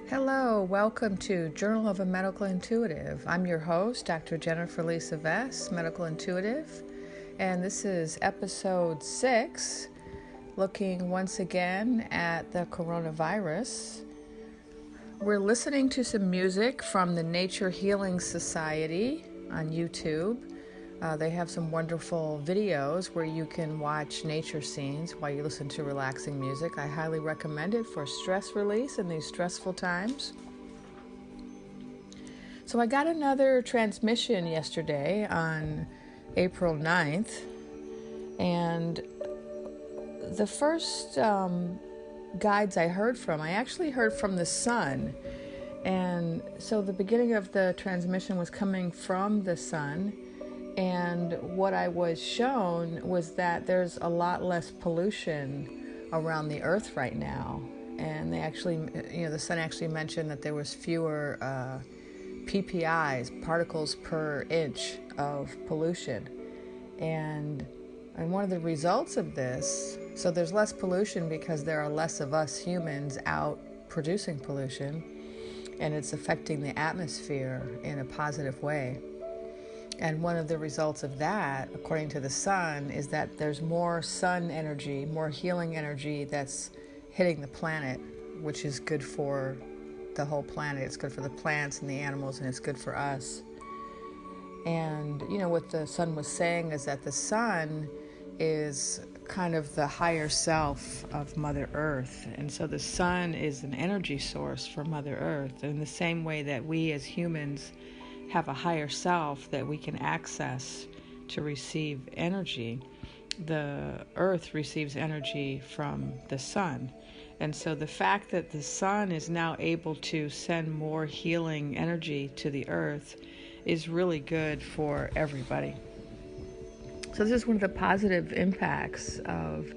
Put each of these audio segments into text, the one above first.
Hello, welcome to Journal of a Medical Intuitive. I'm your host, Dr. Jennifer Lisa Vess, Medical Intuitive, and this is episode 6, looking once again at the coronavirus. We're listening to some music from the Nature Healing Society on YouTube. They have some wonderful videos where you can watch nature scenes while you listen to relaxing music. I highly recommend it for stress release in these stressful times. So I got another transmission yesterday on April 9th, and the first guides I heard from, I actually heard from the sun. And so the beginning of the transmission was coming from the sun. And what I was shown was that there's a lot less pollution around the earth right now. And they actually, the sun actually mentioned that there was fewer PPIs, particles per inch of pollution. And one of the results of this, so there's less pollution because there are less of us humans out producing pollution, and it's affecting the atmosphere in a positive way. And one of the results of that, according to the sun, is that there's more sun energy, more healing energy that's hitting the planet, which is good for the whole planet. It's good for the plants and the animals, and it's good for us. And, what the sun was saying is that the sun is kind of the higher self of Mother Earth. And so the sun is an energy source for Mother Earth in the same way that we as humans have a higher self that we can access to receive energy. The earth receives energy from the sun. And so the fact that the sun is now able to send more healing energy to the earth is really good for everybody. So this is one of the positive impacts of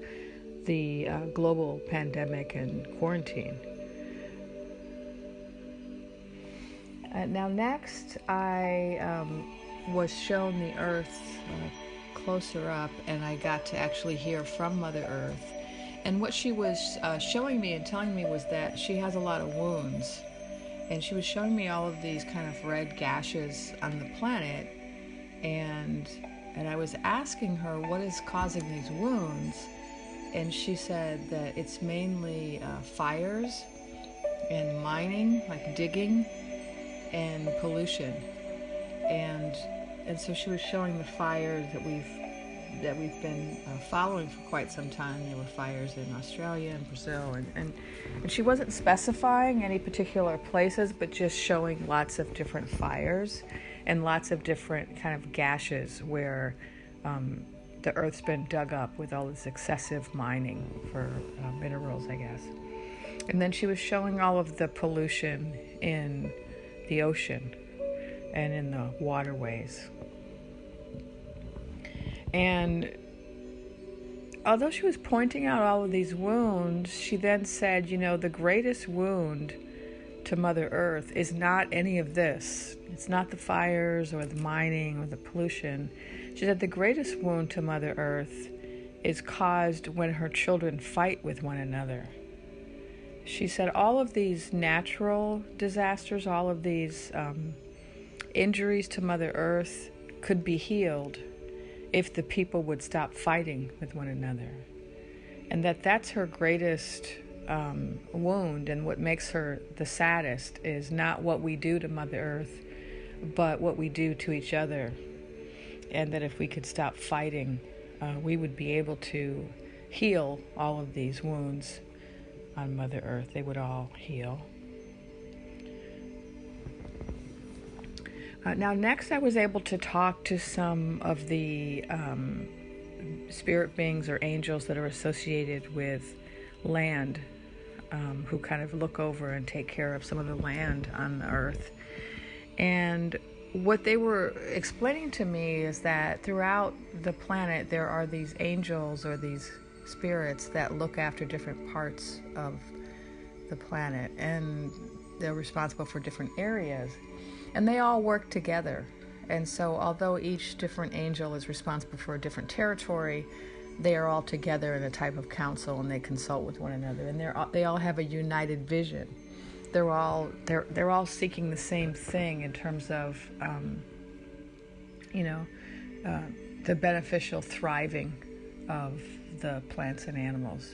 the global pandemic and quarantine. Now next, I was shown the earth closer up, and I got to actually hear from Mother Earth. And what she was showing me and telling me was that she has a lot of wounds. And she was showing me all of these kind of red gashes on the planet. And I was asking her what is causing these wounds. And she said that it's mainly fires and mining, like digging, and pollution. And so she was showing the fires that we've been following for quite some time. There were fires in Australia and Brazil, and she wasn't specifying any particular places, but just showing lots of different fires and lots of different kind of gashes where the earth's been dug up with all this excessive mining for minerals, I guess. And then she was showing all of the pollution in the ocean and in the waterways. And although she was pointing out all of these wounds, she then said, the greatest wound to Mother Earth is not any of this. It's not the fires or the mining or the pollution. She said the greatest wound to Mother Earth is caused when her children fight with one another. She said all of these natural disasters, all of these injuries to Mother Earth could be healed if the people would stop fighting with one another. And that's her greatest wound, and what makes her the saddest is not what we do to Mother Earth, but what we do to each other. And that if we could stop fighting, we would be able to heal all of these wounds on Mother Earth. They would all heal. Now next I was able to talk to some of the spirit beings or angels that are associated with land, who kind of look over and take care of some of the land on the earth. And what they were explaining to me is that throughout the planet there are these angels or these spirits that look after different parts of the planet, and they're responsible for different areas, and they all work together. And so although each different angel is responsible for a different territory, they are all together in a type of council, and they consult with one another, and they all have a united vision. they're all seeking the same thing in terms of you know the beneficial thriving of the plants and animals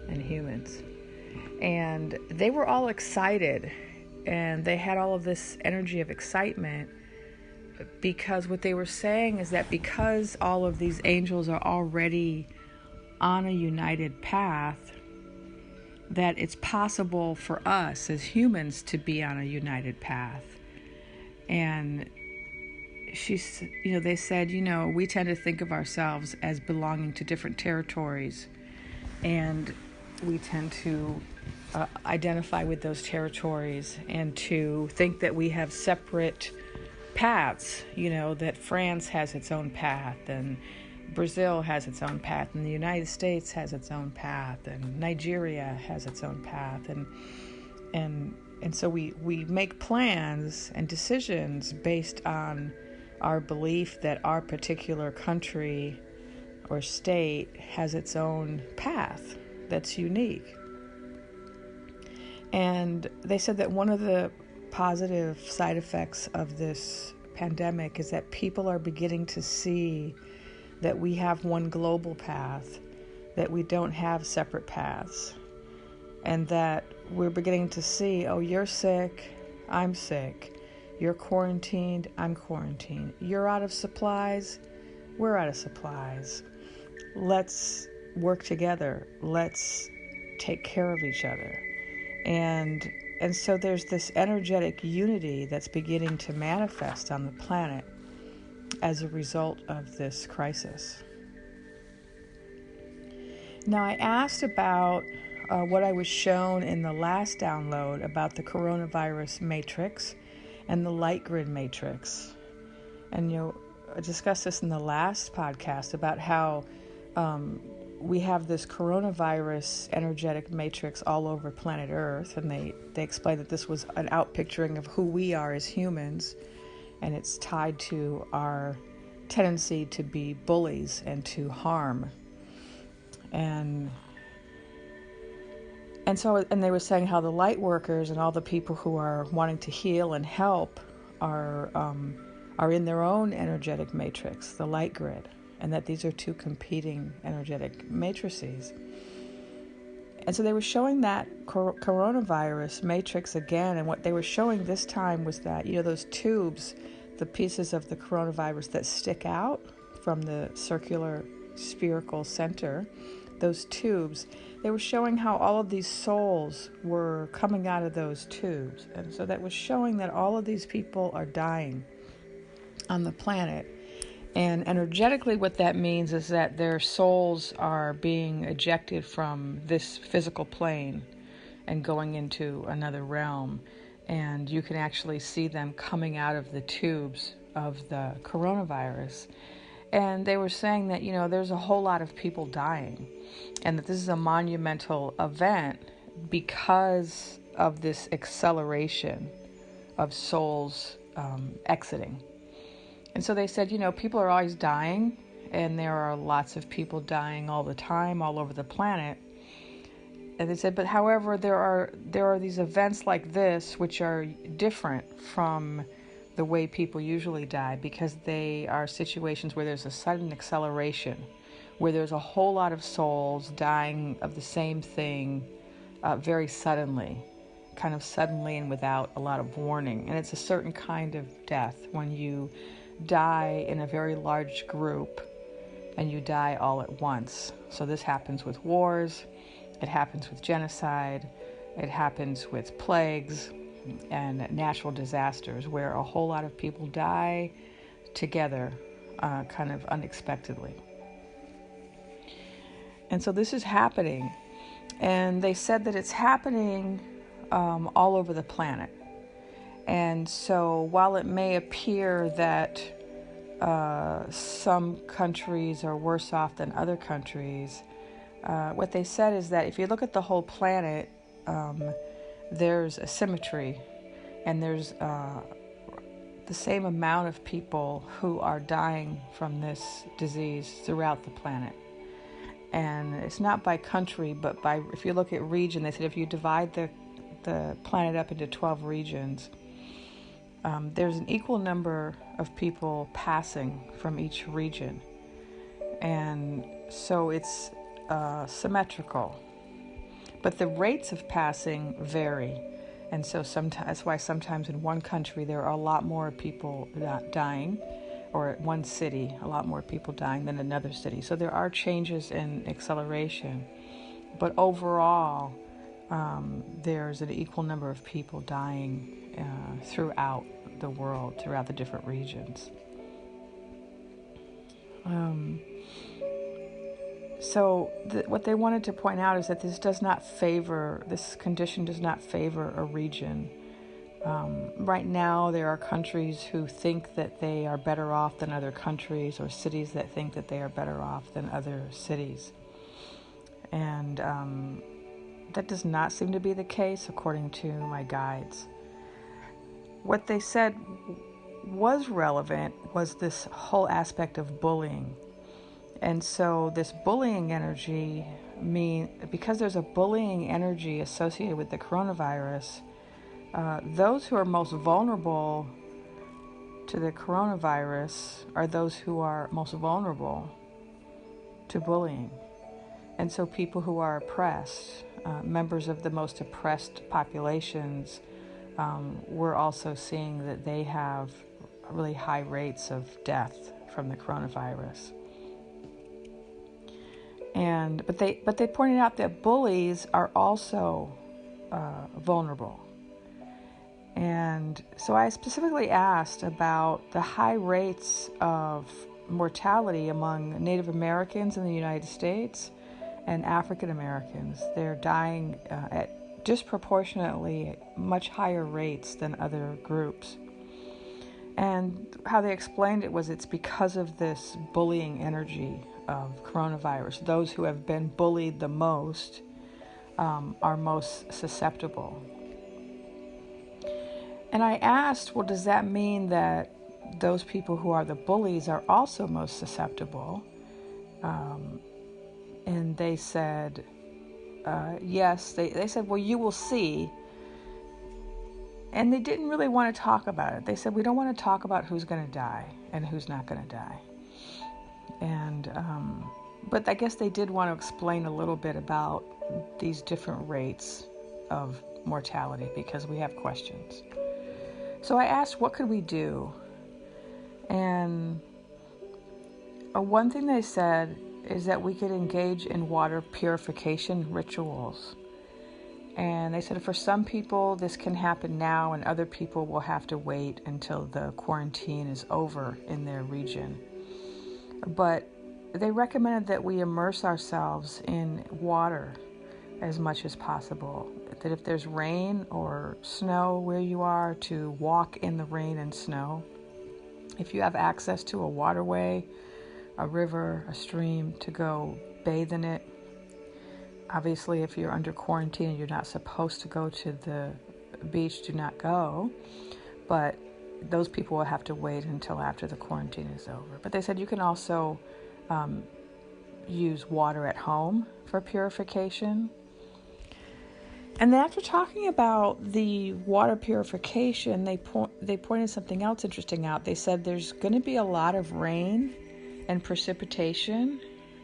and humans. And they were all excited, and they had all of this energy of excitement, because what they were saying is that because all of these angels are already on a united path, that it's possible for us as humans to be on a united path. And they said, we tend to think of ourselves as belonging to different territories, and we tend to identify with those territories and to think that we have separate paths, that France has its own path, and Brazil has its own path, and the United States has its own path, and Nigeria has its own path, and so we make plans and decisions based on our belief that our particular country or state has its own path that's unique. And they said that one of the positive side effects of this pandemic is that people are beginning to see that we have one global path, that we don't have separate paths, and that we're beginning to see, oh, you're sick, I'm sick, you're quarantined, I'm quarantined, you're out of supplies, we're out of supplies. Let's work together, let's take care of each other. And so there's this energetic unity that's beginning to manifest on the planet as a result of this crisis. Now, I asked about what I was shown in the last download about the coronavirus matrix and the light grid matrix. And I discussed this in the last podcast about how we have this coronavirus energetic matrix all over planet Earth, and they explained that this was an outpicturing of who we are as humans, and it's tied to our tendency to be bullies and to harm. And they were saying how the light workers and all the people who are wanting to heal and help are in their own energetic matrix, the light grid, and that these are two competing energetic matrices. And so they were showing that coronavirus matrix again, and what they were showing this time was that, those tubes, the pieces of the coronavirus that stick out from the circular spherical center, those tubes, they were showing how all of these souls were coming out of those tubes. And so that was showing that all of these people are dying on the planet. And energetically, what that means is that their souls are being ejected from this physical plane and going into another realm. And you can actually see them coming out of the tubes of the coronavirus. And they were saying that, there's a whole lot of people dying, and that this is a monumental event because of this acceleration of souls exiting. And so they said, people are always dying, and there are lots of people dying all the time, all over the planet. And they said, but however, there are these events like this which are different from the way people usually die, because they are situations where there's a sudden acceleration, where there's a whole lot of souls dying of the same thing very suddenly, kind of suddenly and without a lot of warning. And it's a certain kind of death when you die in a very large group and you die all at once. So this happens with wars, it happens with genocide, it happens with plagues and natural disasters, where a whole lot of people die together kind of unexpectedly. And so this is happening, and they said that it's happening all over the planet. And so while it may appear that some countries are worse off than other countries, what they said is that if you look at the whole planet, there's a symmetry, and there's the same amount of people who are dying from this disease throughout the planet. And it's not by country, but if you look at region, they said if you divide the planet up into 12 regions, there's an equal number of people passing from each region. And so it's symmetrical. But the rates of passing vary. And so that's why sometimes in one country there are a lot more people dying, or one city, a lot more people dying than another city. So there are changes in acceleration. But overall, there's an equal number of people dying throughout the world, throughout the different regions. So what they wanted to point out is that this condition does not favor a region. Right now, there are countries who think that they are better off than other countries, or cities that think that they are better off than other cities. And that does not seem to be the case, according to my guides. What they said was relevant was this whole aspect of bullying. And so this bullying energy, because there's a bullying energy associated with the coronavirus, those who are most vulnerable to the coronavirus are those who are most vulnerable to bullying. And so people who are oppressed, members of the most oppressed populations, we're also seeing that they have really high rates of death from the coronavirus. But they pointed out that bullies are also vulnerable. And so I specifically asked about the high rates of mortality among Native Americans in the United States and African Americans. They're dying at disproportionately much higher rates than other groups. And how they explained it was it's because of this bullying energy of coronavirus. Those who have been bullied the most are most susceptible. And I asked, well, does that mean that those people who are the bullies are also most susceptible? And they said, yes. They said, well, you will see. And they didn't really want to talk about it. They said, we don't want to talk about who's going to die and who's not going to die. And but I guess they did want to explain a little bit about these different rates of mortality because we have questions. So I asked, what could we do? And one thing they said is that we could engage in water purification rituals. And they said for some people this can happen now, and other people will have to wait until the quarantine is over in their region. But they recommended that we immerse ourselves in water as much as possible. That if there's rain or snow where you are, to walk in the rain and snow. If you have access to a waterway, a river, a stream, to go bathe in it. Obviously, if you're under quarantine and you're not supposed to go to the beach, do not go. But those people will have to wait until after the quarantine is over. But they said you can also use water at home for purification. And then after talking about the water purification, they pointed something else interesting out. They said there's going to be a lot of rain and precipitation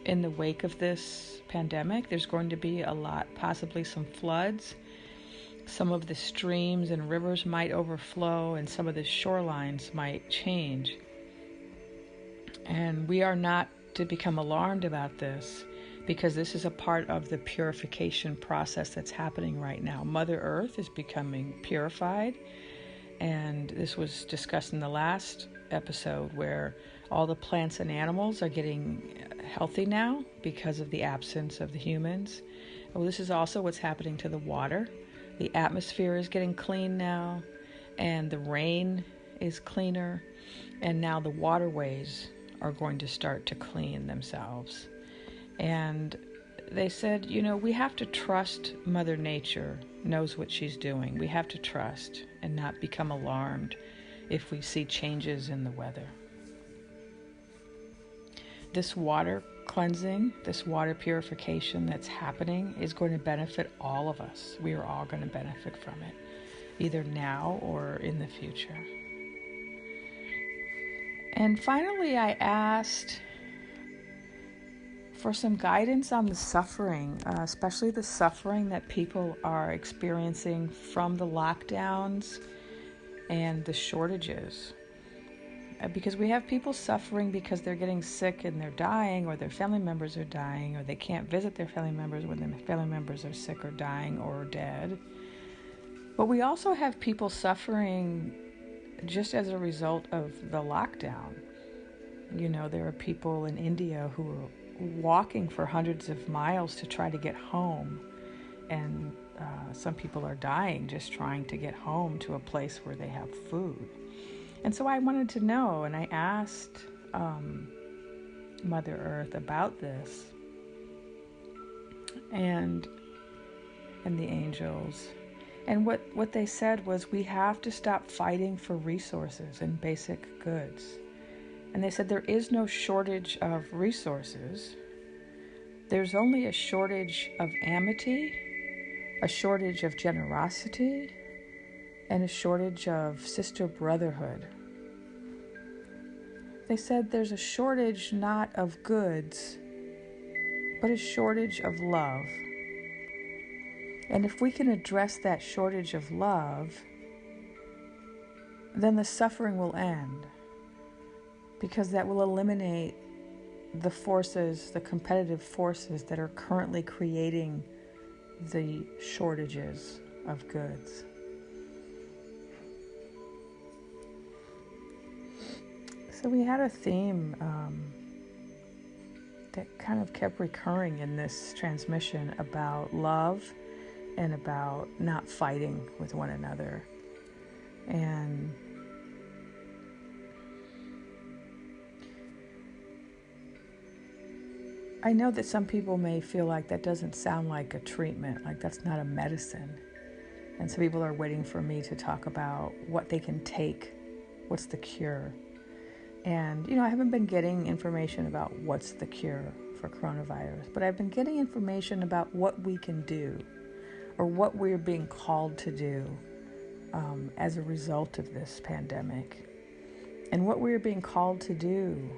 in the wake of this pandemic. There's going to be a lot, possibly some floods. Some of the streams and rivers might overflow, and some of the shorelines might change. And we are not to become alarmed about this, because this is a part of the purification process that's happening right now. Mother Earth is becoming purified, and this was discussed in the last episode, where all the plants and animals are getting healthy now because of the absence of the humans. Well, this is also what's happening to the water. The atmosphere is getting clean now, and the rain is cleaner, and now the waterways are going to start to clean themselves. And they said, we have to trust Mother Nature knows what she's doing. We have to trust and not become alarmed if we see changes in the weather. This water cleansing, this water purification that's happening is going to benefit all of us. We are all going to benefit from it, either now or in the future. And finally, I asked for some guidance on the suffering, especially the suffering that people are experiencing from the lockdowns and the shortages. Because we have people suffering because they're getting sick and they're dying, or their family members are dying, or they can't visit their family members when their family members are sick or dying or dead. But we also have people suffering just as a result of the lockdown. You know, there are people in India who are walking for hundreds of miles to try to get home, and some people are dying just trying to get home to a place where they have food. And so I wanted to know, and I asked Mother Earth about this, and the angels. And what they said was, we have to stop fighting for resources and basic goods. And they said there is no shortage of resources. There's only a shortage of amity, a shortage of generosity, and a shortage of sister brotherhood. They said there's a shortage not of goods, but a shortage of love. And if we can address that shortage of love, then the suffering will end, because that will eliminate the forces, the competitive forces that are currently creating the shortages of goods. So we had a theme that kind of kept recurring in this transmission about love and about not fighting with one another. And I know that some people may feel like that doesn't sound like a treatment, like that's not a medicine. And some people are waiting for me to talk about what they can take, what's the cure. And, you know, I haven't been getting information about what's the cure for coronavirus, but I've been getting information about what we can do, or what we're being called to do as a result of this pandemic. And what we're being called to do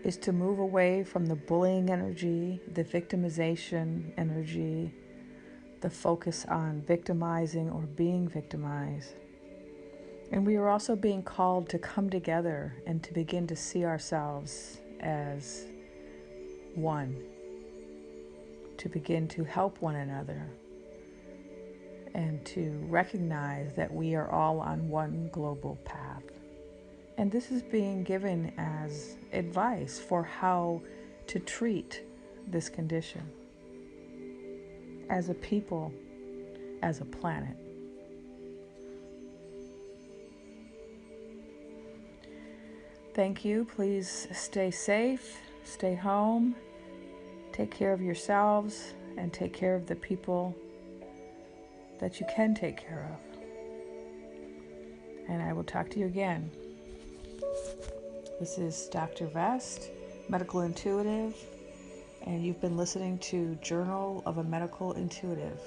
is to move away from the bullying energy, the victimization energy, the focus on victimizing or being victimized. And we are also being called to come together and to begin to see ourselves as one, to begin to help one another, and to recognize that we are all on one global path. And this is being given as advice for how to treat this condition as a people, as a planet. Thank you. Please stay safe, stay home, take care of yourselves, and take care of the people that you can take care of. And I will talk to you again. This is Dr. Vest, Medical Intuitive, and you've been listening to Journal of a Medical Intuitive.